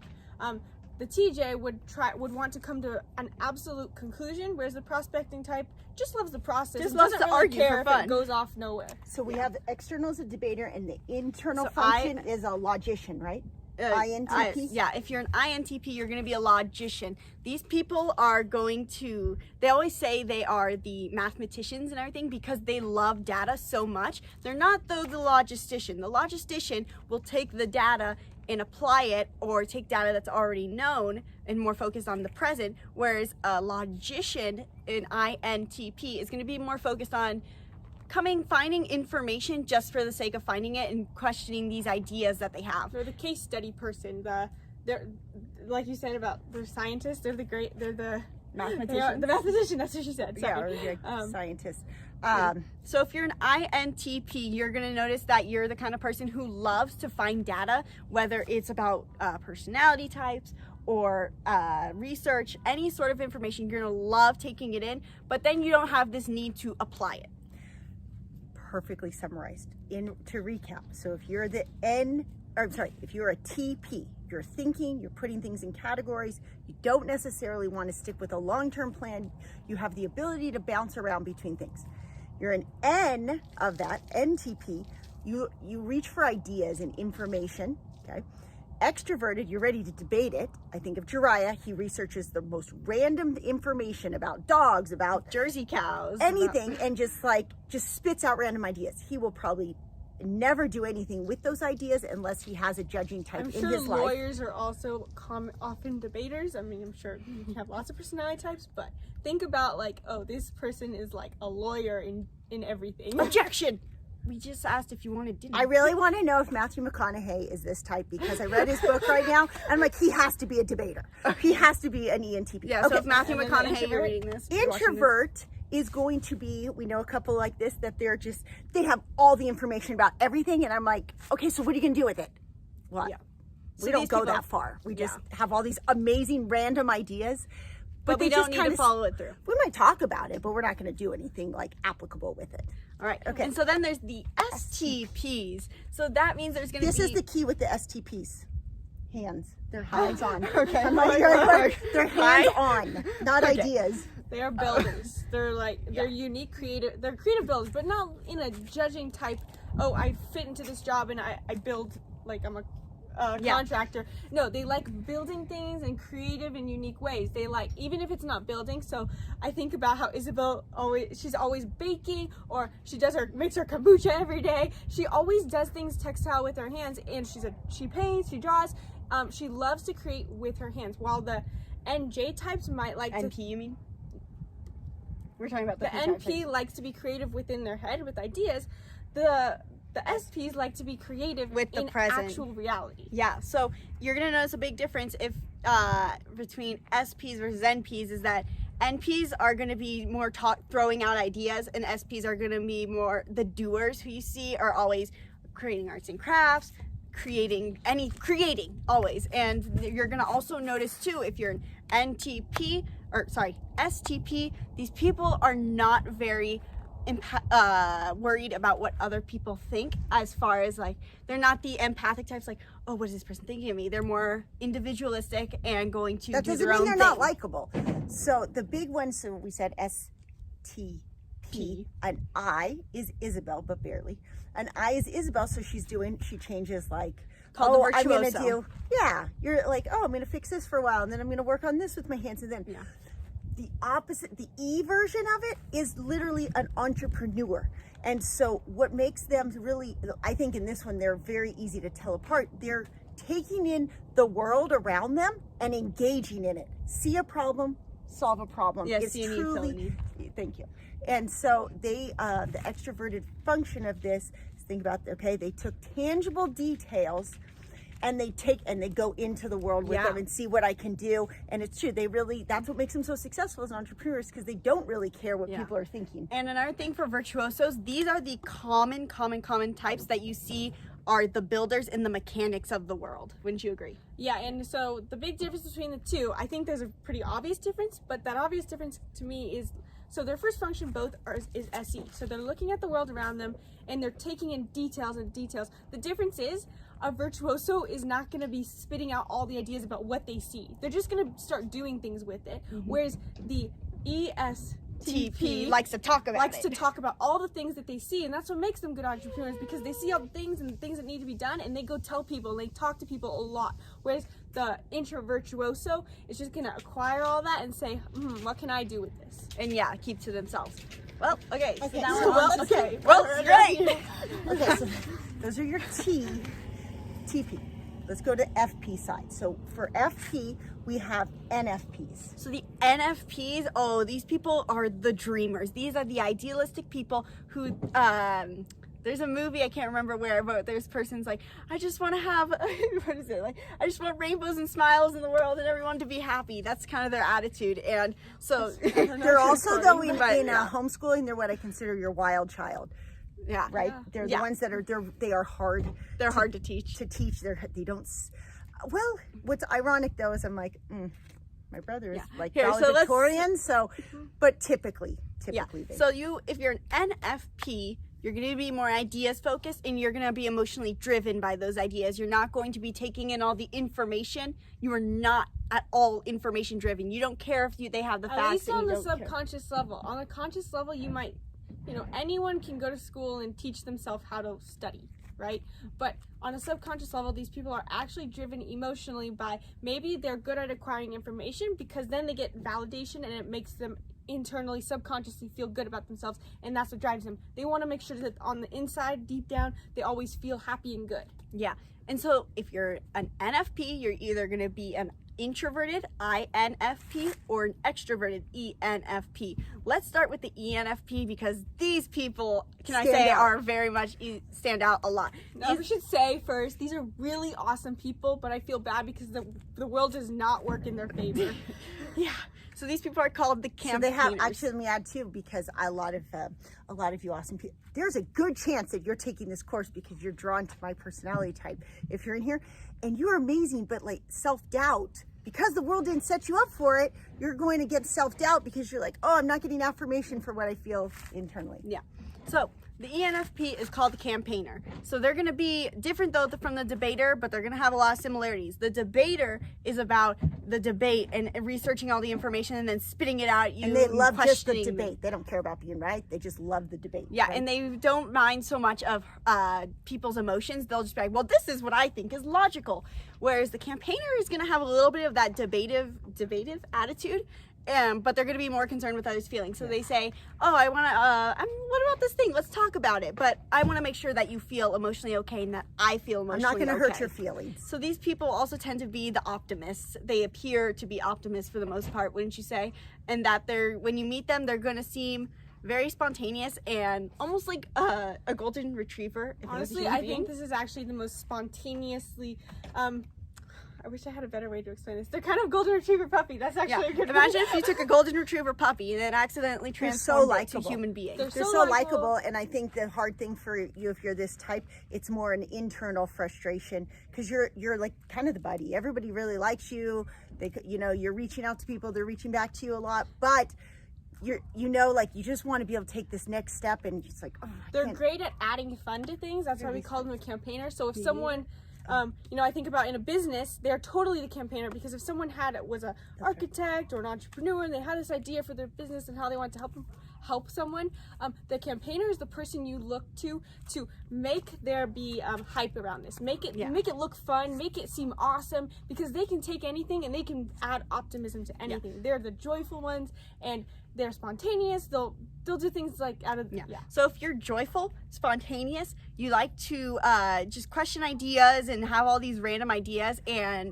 The TJ would want to come to an absolute conclusion, whereas the prospecting type just loves the process. Just and loves doesn't to really argue care for if fun. it goes off nowhere. So we have the external as a debater, and the internal So function is a logician, right? INTP? Yeah, if you're an INTP, you're going to be a logician. These people are going to, they always say they are the mathematicians and everything because they love data so much. They're not, though, the logistician. The logistician will take the data and apply it, or take data that's already known and more focused on the present, whereas a logician, an INTP, is going to be more focused on finding information just for the sake of finding it and questioning these ideas that they have. They're the case study person. They're like you said about the scientists. They're the Mathematician. the mathematician. That's what she said. Yeah, Sorry. or you're a scientist. So if you're an INTP, you're going to notice that you're the kind of person who loves to find data, whether it's about personality types or research, any sort of information. You're going to love taking it in, but then you don't have this need to apply it. Perfectly summarized. To recap, so if you're if you're a TP, you're thinking, you're putting things in categories, you don't necessarily want to stick with a long-term plan, you have the ability to bounce around between things. You're an N of that, NTP, you reach for ideas and information, okay? Extroverted, you're ready to debate it. I think of Jiraiya, he researches the most random information about dogs, about Jersey cows, anything, and just spits out random ideas. He will probably never do anything with those ideas unless he has a judging type I'm in sure his life. lawyers are also often debaters. I mean, I'm sure you have lots of personality types, but think about like, oh, this person is like a lawyer in everything. Objection! We just asked if you wanted dinner. I really want to know if Matthew McConaughey is this type, because I read his book right now, and I'm like, he has to be a debater. He has to be an ENTP. Yeah, so if Matthew And then the McConaughey, you're introvert? reading this. you're watching this. Introvert is going to be, we know a couple like this, that they have all the information about everything. And I'm like, okay, so what are you going to do with it? Well, Yeah. we So don't these go people- that far. We just have all these amazing random ideas. But we they don't just need kinda to follow it through. We might talk about it, but we're not going to do anything like applicable with it. All right. Okay. And so then there's the STPs. So that means there's going to be... This is the key with the STPs. Hands. They're hands on. Okay. I'm like, they're hands on, not ideas. They are builders. They're unique creative. They're creative builders, but not in a judging type. Oh, I fit into this job and I build like I'm a contractor. No, they like building things in creative and unique ways. They like, even if it's not building. So I think about how Isabel she's always baking, or she makes her kombucha every day. She always does things textile with her hands, and she paints, she draws. She loves to create with her hands. While the NJ types might like NP, you mean? We're talking about the NP likes to be creative within their head with ideas. The SPs like to be creative With the in present. actual reality. Yeah, so you're gonna notice a big difference if between SPs versus NPs is that NPs are gonna be more throwing out ideas, and SPs are gonna be more the doers, who you see are always creating arts and crafts, creating always. And you're gonna also notice too, if you're an STP, these people are not very worried about what other people think, as far as like, they're not the empathic types like, oh, what is this person thinking of me? They're more individualistic and going to That do doesn't their mean own they're thing. not likable. So the big ones, so we said STP. An I is Isabel, but barely. An I is Isabel, so she changes like, Called the I'm gonna virtuoso. you're like, oh, I'm gonna fix this for a while, and then I'm gonna work on this with my hands, and then the opposite, the E version of it is literally an entrepreneur. And so what makes them really, I think in this one, they're very easy to tell apart. They're taking in the world around them and engaging in it. See a problem, solve a problem. Yeah, It's see a need, truly, fill a need. thank you. And so the extroverted function of this is, think about, okay, they took tangible details and they go into the world with them and see what I can do. And it's true, that's what makes them so successful as entrepreneurs, because they don't really care what people are thinking. And another thing for virtuosos, these are the common types that you see are the builders and the mechanics of the world. Wouldn't you agree? Yeah, and so the big difference between the two, I think there's a pretty obvious difference, but that obvious difference to me is, so their first function is SE. So they're looking at the world around them and they're taking in details and details. The difference is, a virtuoso is not going to be spitting out all the ideas about what they see. They're just going to start doing things with it. Whereas the ESTP likes to talk about to talk about all the things that they see, and that's what makes them good entrepreneurs, because they see all the things and the things that need to be done, and they go tell people and they talk to people a lot. Whereas the introvirtuoso is just going to acquire all that and say, what can I do with this? And keep to themselves. Well, okay. So Okay, now so we're okay. Well, great. Okay, so those are your TP. Let's go to FP side. So for FP, we have NFPs. So the NFPs, these people are the dreamers. These are the idealistic people who, there's a movie, I can't remember where, but there's persons like, I just want to have, what is it? Like, I just want rainbows and smiles in the world and everyone to be happy. That's kind of their attitude. And so They're also, though, in homeschooling, they're what I consider your wild child. Yeah. Right? They're the ones that they are hard. They're hard to teach. They don't, well, what's ironic though is I'm like, my brother is like Here, valedictorian, but typically Yeah. they. So if you're an NFP, you're going to be more ideas focused, and you're going to be emotionally driven by those ideas. You're not going to be taking in all the information. You are not at all information driven. You don't care if they have the facts. At least on the and you don't care. subconscious level. On a conscious level, you might, anyone can go to school and teach themselves how to study, right? But on a subconscious level, these people are actually driven emotionally by, maybe they're good at acquiring information because then they get validation and it makes them internally, subconsciously feel good about themselves, and that's what drives them. They want to make sure that on the inside, deep down, they always feel happy and good. Yeah. And so if you're an NFP, you're either going to be an introverted INFP or an extroverted ENFP. Let's start with the ENFP, because these people, are very much stand out a lot. Now, we should say first, these are really awesome people, but I feel bad because the world does not work in their favor. Yeah. So these people are called the So campaigners. they have, actually, let me add too, because a lot of you awesome people, there's a good chance that you're taking this course because you're drawn to my personality type. If you're in here and you're amazing, but like self-doubt, because the world didn't set you up for it, you're going to get self-doubt because you're like, oh, I'm not getting affirmation for what I feel internally. Yeah. So the ENFP is called the campaigner. So they're going to be different though from the debater, but they're going to have a lot of similarities. The debater is about the debate and researching all the information and then spitting it out at you. And they love just the questioning debate. They don't care about being right. They just love the debate. Yeah, right? and they don't mind so much of people's emotions. They'll just be like, well, this is what I think is logical. Whereas the campaigner is going to have a little bit of that debative attitude. But they're going to be more concerned with others' feelings. So they say, oh, I want to, what about this thing? Let's talk about it. But I want to make sure that you feel emotionally okay and that I feel emotionally okay. I'm not going to hurt your feelings. So these people also tend to be the optimists. They appear to be optimists for the most part, wouldn't you say? And that when you meet them, they're going to seem very spontaneous and almost like a golden retriever. Honestly, I think this is actually the most spontaneously, I wish I had a better way to explain this. They're kind of golden retriever puppy. That's actually a good Imagine if you took a golden retriever puppy and then accidentally transformed it to a human being. They're so likable, and I think the hard thing for you, if you're this type, it's more an internal frustration because you're like kind of the buddy. Everybody really likes you. You're reaching out to people. They're reaching back to you a lot, but you just want to be able to take this next step, and it's like, oh, they're great at adding fun to things. That's why we call them a campaigner. So if someone I think about in a business, they're totally the campaigner, because if someone was an architect or an entrepreneur and they had this idea for their business and how they want to help someone, the campaigner is the person you look to make there be hype around this, make it look fun, make it seem awesome, because they can take anything and they can add optimism to anything. They're the joyful ones, and they're spontaneous. They'll do things like So if you're joyful, spontaneous, you like to just question ideas and have all these random ideas,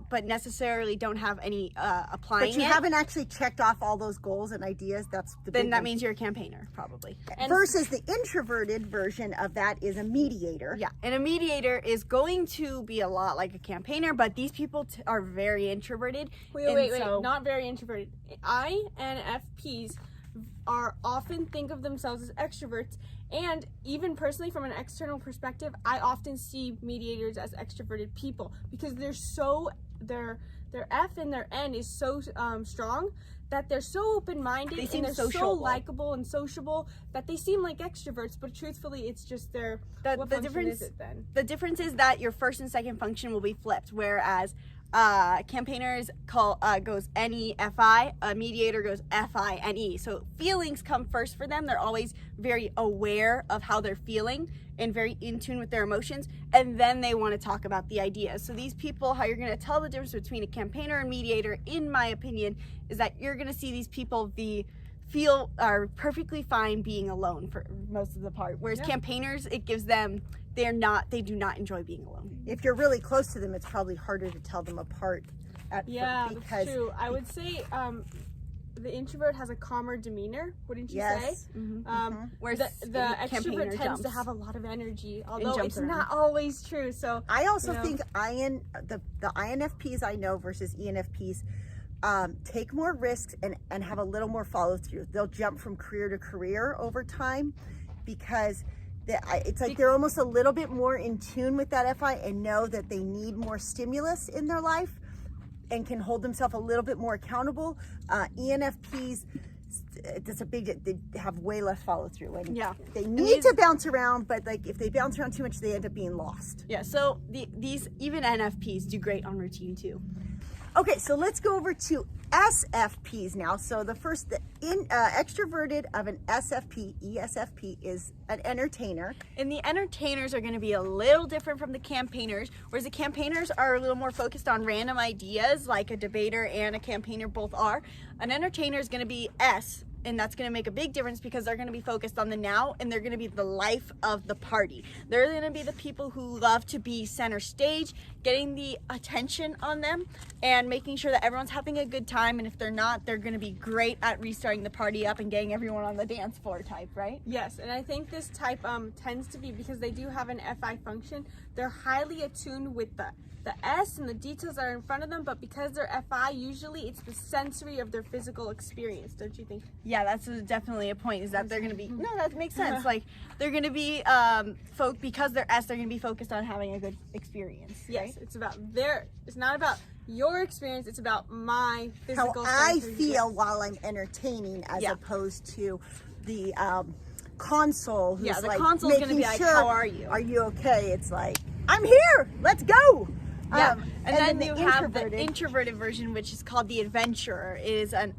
but necessarily don't have any applying. But you haven't actually checked off all those goals and ideas. That's then that means you're a campaigner, probably. Versus the introverted version of that is a mediator. Yeah, and a mediator is going to be a lot like a campaigner, but these people are very introverted. Wait, not very introverted. INFPs are often think of themselves as extroverts, and even personally from an external perspective, I often see mediators as extroverted people because their F and their N is so strong that they're so open-minded and they're so likable and sociable that they seem like extroverts, but truthfully it's just the difference is it then? The difference is that your first and second function will be flipped, whereas campaigners goes NEFI, a mediator goes FINE. So feelings come first for them. They're always very aware of how they're feeling and very in tune with their emotions, and then they want to talk about the ideas. So these people, how you're going to tell the difference between a campaigner and mediator, in my opinion, is that you're going to see these people are perfectly fine being alone for most of the part, whereas campaigners, it gives them, they do not enjoy being alone. If you're really close to them, it's probably harder to tell them apart. That's true. I would say the introvert has a calmer demeanor, wouldn't you say? Mm-hmm. Whereas the extrovert tends to have a lot of energy, although it's not always true. So I also think the INFPs I know versus ENFPs take more risks and have a little more follow through. They'll jump from career to career over time because it's like they're almost a little bit more in tune with that FI and know that they need more stimulus in their life and can hold themselves a little bit more accountable. ENFPs, they have way less follow through, and they need to bounce around, but like if they bounce around too much, they end up being lost. Yeah, so these even NFPs do great on routine too. Okay, so let's go over to SFPs now. So the extroverted of an SFP, ESFP, is an entertainer. And the entertainers are going to be a little different from the campaigners, whereas the campaigners are a little more focused on random ideas, like a debater and a campaigner both are. An entertainer is going to be S, and that's going to make a big difference because they're going to be focused on the now, and they're going to be the life of the party. They're going to be the people who love to be center stage, getting the attention on them and making sure that everyone's having a good time, and if they're not, they're going to be great at restarting the party up and getting everyone on the dance floor type, right? Yes, and I think this type tends to be, because they do have an FI function, they're highly attuned with the S and the details that are in front of them, but because they're FI, usually it's the sensory of their physical experience, don't you think? Yeah, that's definitely a point, is that they're going to be, no, that makes sense. Like, they're going to be, because they're S, they're going to be focused on having a good experience. Yes, right? it's not about your experience, it's about my physical How I sensory feel experience. while I'm entertaining, as opposed to the console who's the like console's gonna making be like, sure, how are you? Are you okay? It's like, I'm here, let's go. Yeah, and then the you have the introverted. introverted version, which is called the adventurer. It is an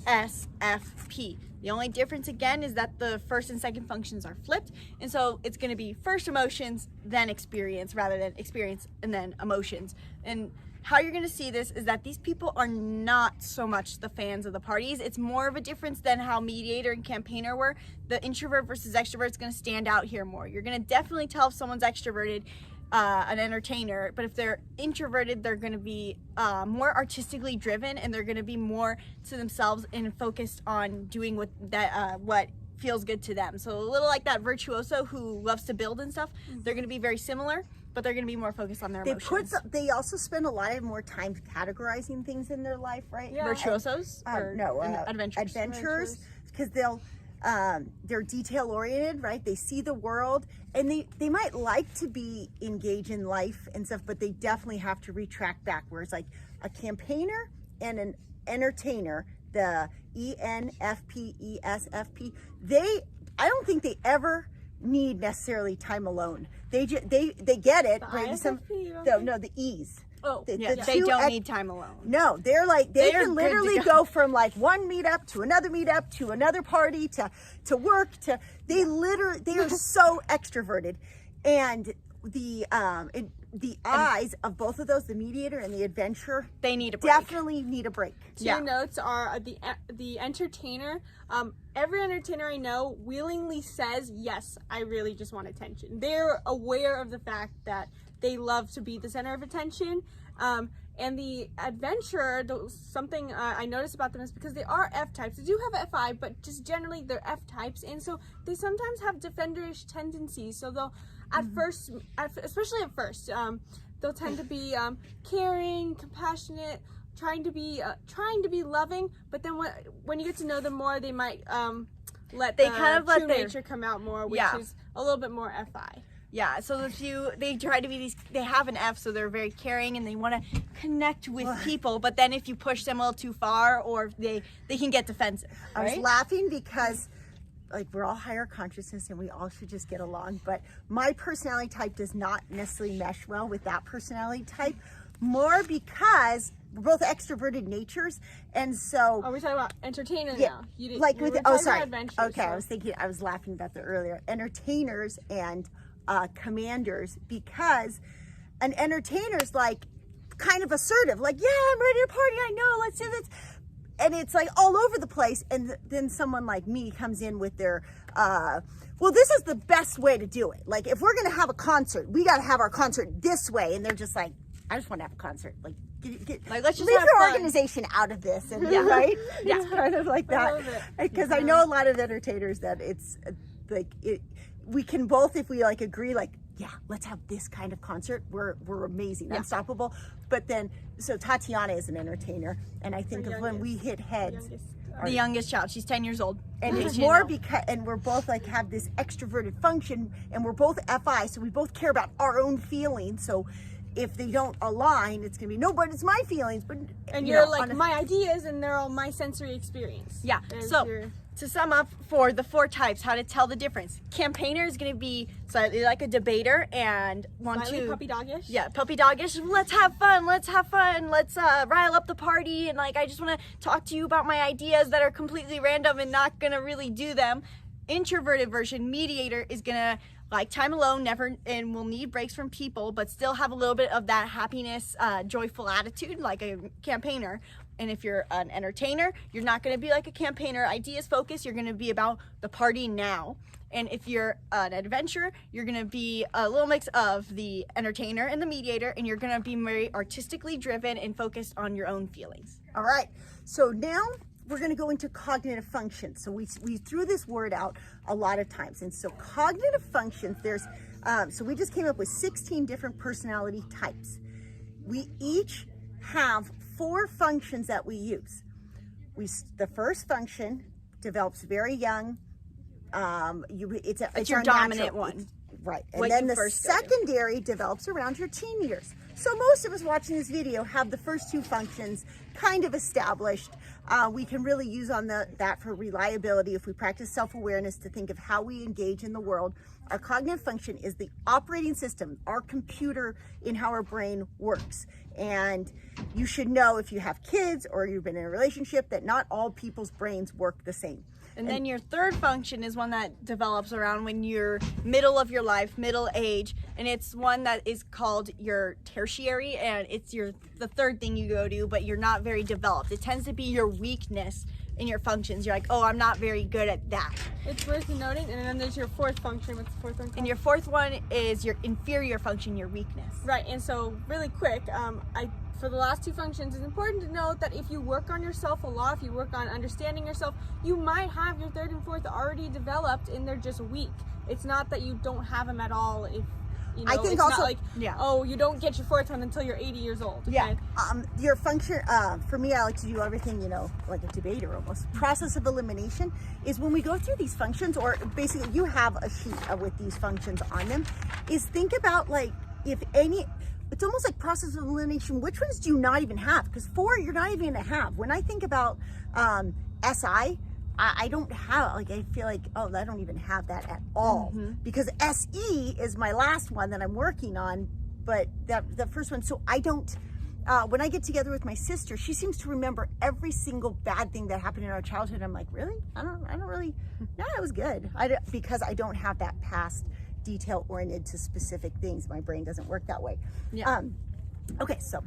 ISFP. The only difference again is that the first and second functions are flipped, and so it's going to be first emotions, then experience, rather than experience and then emotions. And how you're going to see this is that these people are not so much the fans of the parties. It's more of a difference than how Mediator and Campaigner were. The introvert versus extrovert is going to stand out here more. You're going to definitely tell if someone's extroverted, an entertainer, but if they're introverted, they're going to be more artistically driven, and they're going to be more to themselves and focused on doing what feels good to them. So a little like that virtuoso who loves to build and stuff. They're going to be very similar, but they're going to be more focused on their emotions. They also spend a lot more time categorizing things in their life, right? Yeah. Virtuosos? Or adventurers, because they're detail oriented, right? They see the world, and they might like to be engaged in life and stuff, but they definitely have to retract backwards. Like a campaigner and an entertainer, the Enfp, Esfp, I don't think they ever need necessarily time alone. They get it. The Right? ISFP, No, the E's. Oh, they two don't need time alone. No, they're like, they They're can good to literally go. go from like one meetup to another party to work they are so extroverted. And the eyes of both of those, the mediator and the adventurer, They need a break. definitely need a break. Two notes are the entertainer. Every entertainer I know willingly says, yes, I really just want attention. They're aware of the fact that they love to be the center of attention. And the adventurer, something I noticed about them is because they are F types. They do have FI, but just generally they're F types. And so they sometimes have defenderish tendencies. So they'll, especially at first, they'll tend to be caring, compassionate, trying to be loving. But then when you get to know them more, they might let true nature come out more, which is a little bit more FI. Yeah, so they try to be they have an F, so they're very caring and they want to connect with people, but then if you push them a little too far, or they can get defensive. I was laughing because like we're all higher consciousness and we all should just get along, but my personality type does not necessarily mesh well with that personality type, more because we're both extroverted natures, and so we're talking about entertainer now. You like with sorry. Adventures, Okay, I was laughing about the earlier entertainers and commanders, because an entertainer's like kind of assertive, like, yeah, I'm ready to party, I know, let's do this, and it's like all over the place. And then someone like me comes in with their well, this is the best way to do it, like if we're gonna have a concert, we gotta have our concert this way, and they're just like, I just want to have a concert, like let's just leave have your fun. organization out of this. And right, it's kind of like that, because I know a lot of entertainers that it's like we can both, if we like agree, like, yeah, let's have this kind of concert, we're amazing, unstoppable. But then, so Tatiana is an entertainer, and I think of when we hit heads, The youngest child, she's 10 years old. and it's more because, and we're both like have this extroverted function, and we're both FI, so we both care about our own feelings. So if they don't align, it's gonna be, no, but it's my feelings. But and you're like my ideas, and they're all my sensory experience. Yeah. So to sum up for the 4 types, how to tell the difference. Campaigner is going to be slightly like a debater and want Slightly to puppy doggish. Yeah, puppy doggish. Let's have fun. Let's rile up the party, and like I just want to talk to you about my ideas that are completely random and not going to really do them. Introverted version, mediator, is going to like time alone, never, and will need breaks from people, but still have a little bit of that happiness, joyful attitude, like a campaigner. And if you're an entertainer, you're not going to be like a campaigner, ideas focused. You're going to be about the party now. And if you're an adventurer, you're going to be a little mix of the entertainer and the mediator, and you're going to be very artistically driven and focused on your own feelings. All right, so now we're going to go into cognitive functions. So we threw this word out a lot of times. And so cognitive functions, so we just came up with 16 different personality types. We each have 4 functions that we use. The first function develops very young. It's your dominant one. Right. And then the secondary develops around your teen years. So most of us watching this video have the first 2 functions kind of established. We can really use that for reliability if we practice self-awareness to think of how we engage in the world. Our cognitive function is the operating system, our computer in how our brain works. And you should know if you have kids or you've been in a relationship that not all people's brains work the same. And then your third function is one that develops around when you're middle of your life, middle age, and it's one that is called your tertiary, and it's the third thing you go to, but you're not very developed. It tends to be your weakness in your functions. You're like, oh, I'm not very good at that. It's worth noting. And then there's your fourth function. What's the fourth one called? And your fourth one is your inferior function, your weakness. Right. And so really quick, for the last 2 functions, it's important to note that if you work on yourself a lot, if you work on understanding yourself, you might have your third and fourth already developed and they're just weak. It's not that you don't have them at all. If you know, I think it's also, not like, oh, you don't get your fourth one until you're 80 years old. Okay? Yeah. Your function, for me, I like to do everything, like a debater almost. Process of elimination is when we go through these functions, or basically you have a sheet with these functions on them, is think about if any, it's almost like process of elimination. Which ones do you not even have? Because 4, you're not even gonna have. When I think about SI, I don't have, I feel like, oh, I don't even have that at all. Because SE is my last one that I'm working on, but the first one, so I don't, when I get together with my sister, she seems to remember every single bad thing that happened in our childhood. I'm like, really? I don't really, no, it was good. Because I don't have that past detail oriented to specific things. My brain doesn't work that way. Yeah. Okay, so